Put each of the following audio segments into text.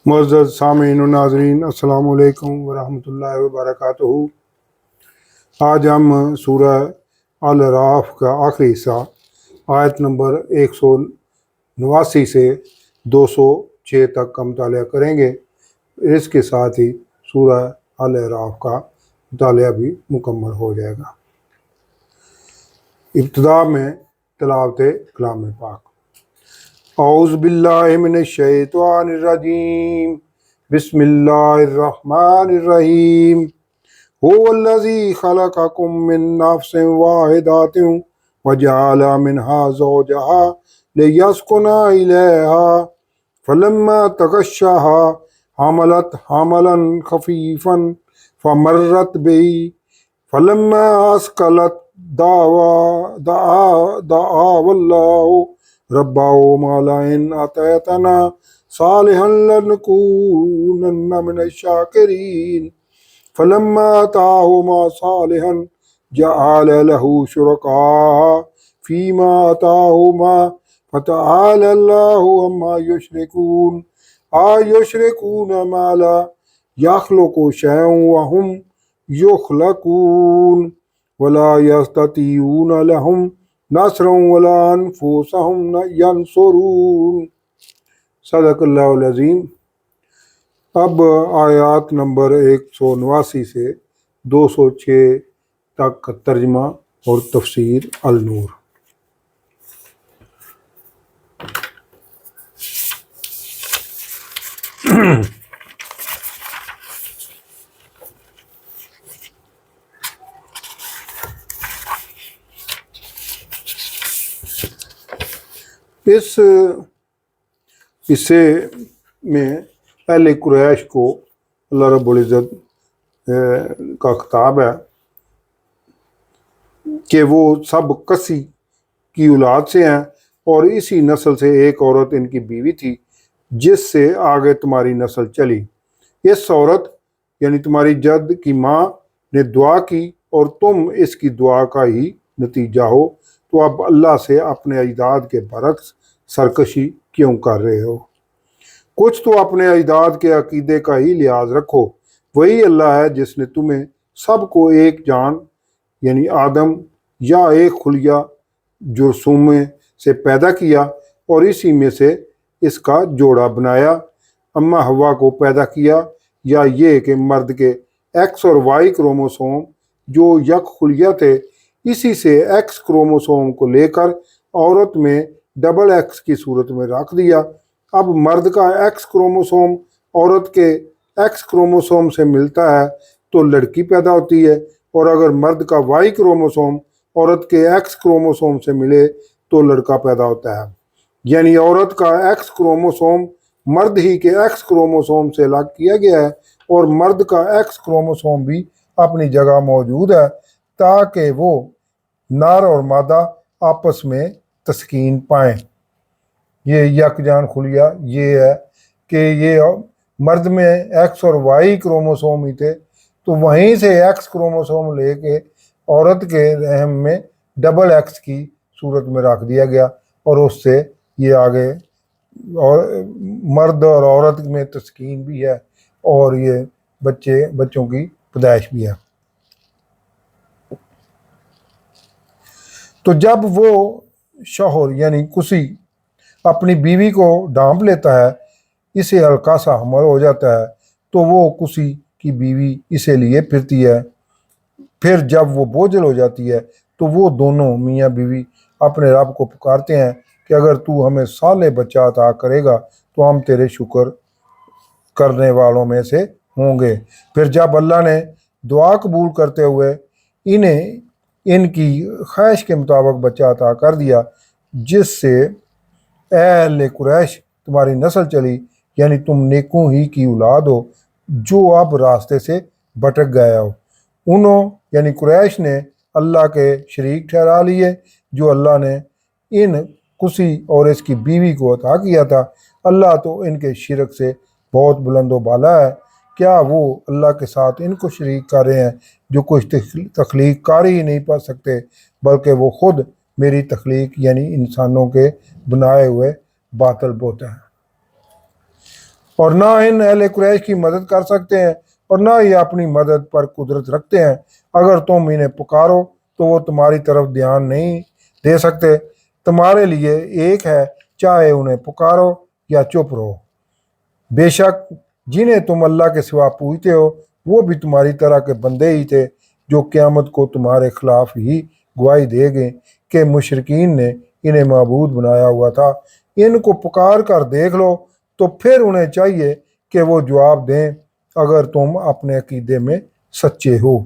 معزز سامعین و ناظرین، السلام علیکم ورحمۃ اللہ وبرکاتہ۔ آج ہم سورہ الاعراف کا آخری حصہ آیت نمبر 189 سے 206 تک کا مطالعہ کریں گے۔ اس کے ساتھ ہی سورہ الاعراف کا مطالعہ بھی مکمل ہو جائے گا۔ ابتدا میں تلاوت کلام پاک۔ اعوذ باللہ من الشیطان الرجیم، بسم اللہ الرحمن الرحیم۔ هو الذی خلقکم من نفس واحدۃ وجعل منها زوجها لیسکن الیہا فلما تغشاها حملت حملا خفیفا فمرت به فلما اثقلت دعوا اللہ ربهما لئن آتیتنا صالحا لنکونن من الشاکرین فلما آتاہما صالحا جعل له شرکاء فیما آتاہما فتعالی اللہ عما یشرکون یشرکون ما لا یخلق شیئا وهم یخلقون ولا یستطیعون لهم نصرا ولا انفسهم ینصرون۔ صدق اللہ العظیم۔ اب آیات نمبر 189 سے 206 تک کا ترجمہ اور تفسیر النور۔ اس حصے میں اہل قریش کو اللہ رب العزت کا خطاب ہے کہ وہ سب کسی کی اولاد سے ہیں اور اسی نسل سے ایک عورت ان کی بیوی تھی جس سے آگے تمہاری نسل چلی۔ اس عورت یعنی تمہاری جد کی ماں نے دعا کی اور تم اس کی دعا کا ہی نتیجہ ہو، تو اب اللہ سے اپنے اجداد کے برعکس سرکشی کیوں کر رہے ہو؟ کچھ تو اپنے اجداد کے عقیدے کا ہی لحاظ رکھو۔ وہی اللہ ہے جس نے تمہیں سب کو ایک جان یعنی آدم یا ایک خلیہ جرثومے سے پیدا کیا اور اسی میں سے اس کا جوڑا بنایا۔ اما ہوا کو پیدا کیا یا یہ کہ مرد کے ایکس اور وائی کروموسوم جو یک خلیہ تھے اسی سے ایکس کروموسوم کو لے کر عورت میں ڈبل ایکس کی صورت میں رکھ دیا۔ اب مرد کا ایکس کروموسوم عورت کے ایکس کروموسوم سے ملتا ہے تو لڑکی پیدا ہوتی ہے، اور اگر مرد کا وائی کروموسوم عورت کے ایکس کروموسوم سے ملے تو لڑکا پیدا ہوتا ہے۔ یعنی عورت کا ایکس کروموسوم مرد ہی کے ایکس کروموسوم سے الگ کیا گیا ہے، اور مرد کا ایکس کروموسوم بھی اپنی جگہ موجود ہے تاکہ وہ نر اور مادہ آپس میں تسکین پائیں۔ یہ یکجان خلیہ یہ ہے کہ یہ مرد میں ایکس اور وائی کروموسوم ہی تھے، تو وہیں سے ایکس کروموسوم لے کے عورت کے رحم میں ڈبل ایکس کی صورت میں رکھ دیا گیا، اور اس سے یہ آگے اور مرد اور عورت میں تسکین بھی ہے اور یہ بچوں کی پیدائش بھی ہے۔ تو جب وہ شوہر یعنی کسی اپنی بیوی کو ڈھانپ لیتا ہے، اسے ہلکا سا حمل ہو جاتا ہے تو وہ کسی کی بیوی اسے لیے پھرتی ہے۔ پھر جب وہ بوجھل ہو جاتی ہے تو وہ دونوں میاں بیوی اپنے رب کو پکارتے ہیں کہ اگر تو ہمیں صالح بچہ عطا کرے گا تو ہم تیرے شکر کرنے والوں میں سے ہوں گے۔ پھر جب اللہ نے دعا قبول کرتے ہوئے انہیں ان کی خواہش کے مطابق بچہ عطا کر دیا، جس سے اے اہل قریش تمہاری نسل چلی، یعنی تم نیکوں ہی کی اولاد ہو جو اب راستے سے بھٹک گیا ہو۔ انہوں یعنی قریش نے اللہ کے شریک ٹھہرا لیے جو اللہ نے ان کسی اور اس کی بیوی کو عطا کیا تھا۔ اللہ تو ان کے شرک سے بہت بلند و بالا ہے۔ کیا وہ اللہ کے ساتھ ان کو شریک کر رہے ہیں جو کچھ تخلیق کر ہی نہیں پا سکتے، بلکہ وہ خود میری تخلیق یعنی انسانوں کے بنائے ہوئے باطل بوتے ہیں۔ اور نہ ان اہل قریش کی مدد کر سکتے ہیں اور نہ یہ اپنی مدد پر قدرت رکھتے ہیں۔ اگر تم انہیں پکارو تو وہ تمہاری طرف دھیان نہیں دے سکتے۔ تمہارے لیے ایک ہے، چاہے انہیں پکارو یا چپ رہو۔ بے شک جنہیں تم اللہ کے سوا پوجتے ہو وہ بھی تمہاری طرح کے بندے ہی تھے، جو قیامت کو تمہارے خلاف ہی گواہی دے گے کہ مشرکین نے انہیں معبود بنایا ہوا تھا۔ ان کو پکار کر دیکھ لو تو پھر انہیں چاہیے کہ وہ جواب دیں اگر تم اپنے عقیدے میں سچے ہو۔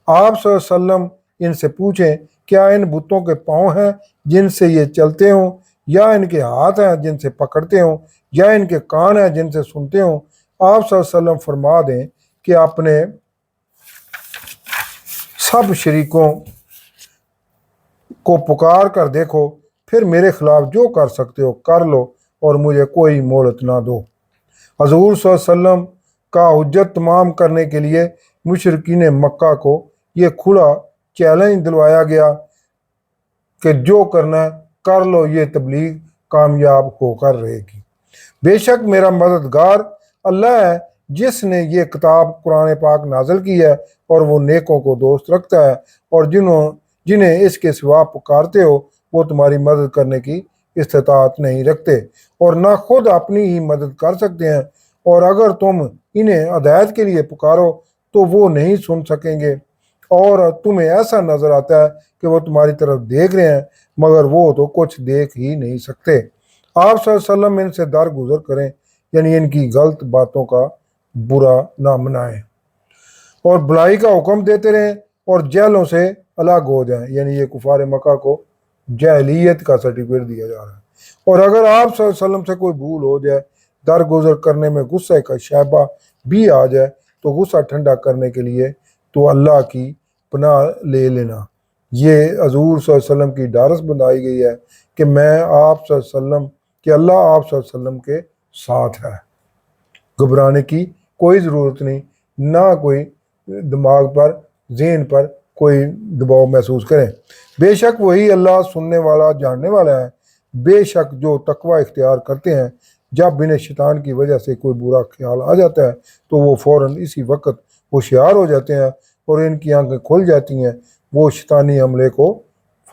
آپ صلی اللہ علیہ وسلم ان سے پوچھیں، کیا ان بتوں کے پاؤں ہیں جن سے یہ چلتے ہوں، یا ان کے ہاتھ ہیں جن سے پکڑتے ہوں، یا ان کے کان ہیں جن سے سنتے ہوں؟ آپ صلی اللہ علیہ وسلم فرما دیں کہ اپنے سب شریکوں کو پکار کر دیکھو، پھر میرے خلاف جو کر سکتے ہو کر لو اور مجھے کوئی مہلت نہ دو۔ حضور صلی اللہ علیہ وسلم کا حجت تمام کرنے کے لیے مشرکین مکہ کو یہ کھلا چیلنج دلوایا گیا کہ جو کرنا ہے کر لو، یہ تبلیغ کامیاب ہو کر رہے گی۔ بے شک میرا مددگار اللہ ہے جس نے یہ کتاب قرآن پاک نازل کی ہے، اور وہ نیکوں کو دوست رکھتا ہے، اور جنہیں اس کے سوا پکارتے ہو وہ تمہاری مدد کرنے کی استطاعت نہیں رکھتے اور نہ خود اپنی ہی مدد کر سکتے ہیں، اور اگر تم انہیں ہدایت کے لیے پکارو تو وہ نہیں سن سکیں گے، اور تمہیں ایسا نظر آتا ہے کہ وہ تمہاری طرف دیکھ رہے ہیں مگر وہ تو کچھ دیکھ ہی نہیں سکتے۔ آپ صلی اللہ علیہ وسلم ان سے درگزر کریں، یعنی ان کی غلط باتوں کا برا نہ منائیں، اور بھلائی کا حکم دیتے رہیں اور جہلوں سے الگ ہو جائیں، یعنی یہ کفار مکہ کو جاہلیت کا سرٹیفکیٹ دیا جا رہا ہے۔ اور اگر آپ صلی اللہ علیہ وسلم سے کوئی بھول ہو جائے، درگزر کرنے میں غصے کا شائبہ بھی آ جائے، تو غصہ ٹھنڈا کرنے کے لیے تو اللہ کی پناہ لے لینا۔ یہ حضور صلی اللہ علیہ وسلم کی ڈھارس بندائی گئی ہے کہ آپ صلی اللہ علیہ وسلم کہ اللہ آپ صلی اللہ علیہ وسلم کے ساتھ ہے۔ گھبرانے کی کوئی ضرورت نہیں، نہ کوئی دماغ پر ذہن پر کوئی دباؤ محسوس کریں۔ بے شک وہی اللہ سننے والا جاننے والا ہے۔ بے شک جو تقوی اختیار کرتے ہیں، جب انہیں شیطان کی وجہ سے کوئی برا خیال آ جاتا ہے تو وہ فوراً اسی وقت ہوشیار ہو جاتے ہیں اور ان کی آنکھیں کھل جاتی ہیں، وہ شیطانی حملے کو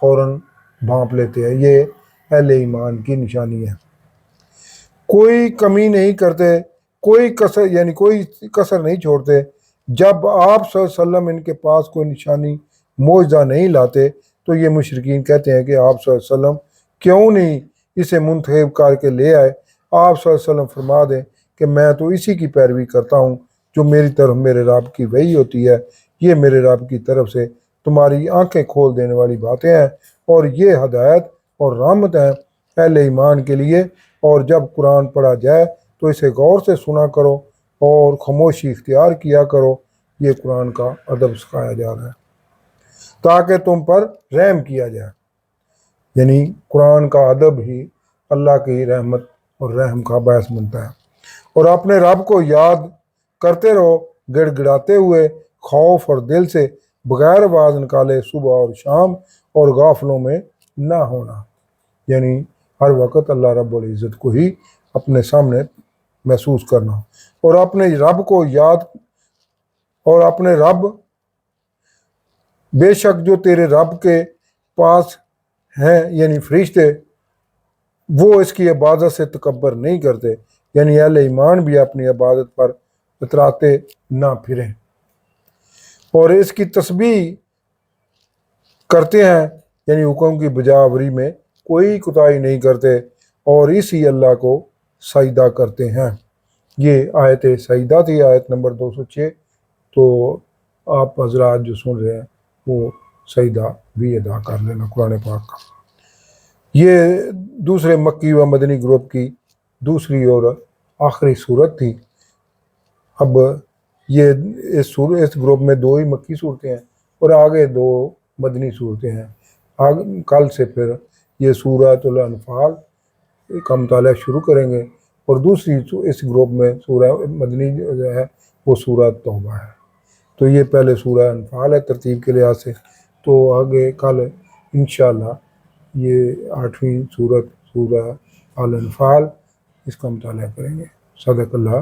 فوراً بھانپ لیتے ہیں۔ یہ اہل ایمان کی نشانی ہے۔ کوئی کمی نہیں کرتے، کوئی کسر نہیں چھوڑتے۔ جب آپ صلی اللہ علیہ وسلم ان کے پاس کوئی نشانی معجزہ نہیں لاتے تو یہ مشرکین کہتے ہیں کہ آپ صلی اللہ علیہ وسلم کیوں نہیں اسے منتخب کر کے لے آئے۔ آپ صلی اللہ علیہ وسلم فرما دیں کہ میں تو اسی کی پیروی کرتا ہوں جو میری طرف میرے رب کی وحی ہوتی ہے، یہ میرے رب کی طرف سے تمہاری آنکھیں کھول دینے والی باتیں ہیں، اور یہ ہدایت اور رحمت ہیں اہل ایمان کے لیے۔ اور جب قرآن پڑھا جائے تو اسے غور سے سنا کرو اور خاموشی اختیار کیا کرو، یہ قرآن کا ادب سکھایا جا رہا ہے تاکہ تم پر رحم کیا جائے، یعنی قرآن کا ادب ہی اللہ کی رحمت اور رحم کا باعث بنتا ہے۔ اور اپنے رب کو یاد کرتے رہو گڑ گڑاتے ہوئے، خوف اور دل سے بغیر آواز نکالے، صبح اور شام، اور غافلوں میں نہ ہونا، یعنی ہر وقت اللہ رب العزت کو ہی اپنے سامنے محسوس کرنا، اور اپنے رب کو یاد، اور اپنے رب بے شک جو تیرے رب کے پاس ہیں یعنی فرشتے، وہ اس کی عبادت سے تکبر نہیں کرتے، یعنی اہل ایمان بھی اپنی عبادت پر اتراتے نہ پھریں اور اس کی تسبیح کرتے ہیں، یعنی حکم کی بجاوری میں کوئی کوتاہی نہیں کرتے، اور اسی اللہ کو سجدہ کرتے ہیں۔ یہ آیت سجدہ تھی، آیت نمبر 206۔ تو آپ حضرات جو سن رہے ہیں وہ سجدہ بھی ادا کر لینا قرآن پاک کا۔ یہ دوسرے مکی و مدنی گروپ کی دوسری اور آخری صورت تھی۔ اب یہ اس گروپ میں 2 ہی مکی صورتیں ہیں اور آگے 2 مدنی صورتیں ہیں۔ کل سے پھر یہ سورۃ الانفال کا مطالعہ شروع کریں گے، اور دوسری اس گروپ میں سورہ مدنی جو ہے وہ سورۃ توبہ ہے۔ تو یہ پہلے سورہ انفال ہے ترتیب کے لحاظ سے، تو آگے کل انشاءاللہ یہ 8ویں سورت سورہ الانفال اس کا مطالعہ کریں گے۔ صدق اللہ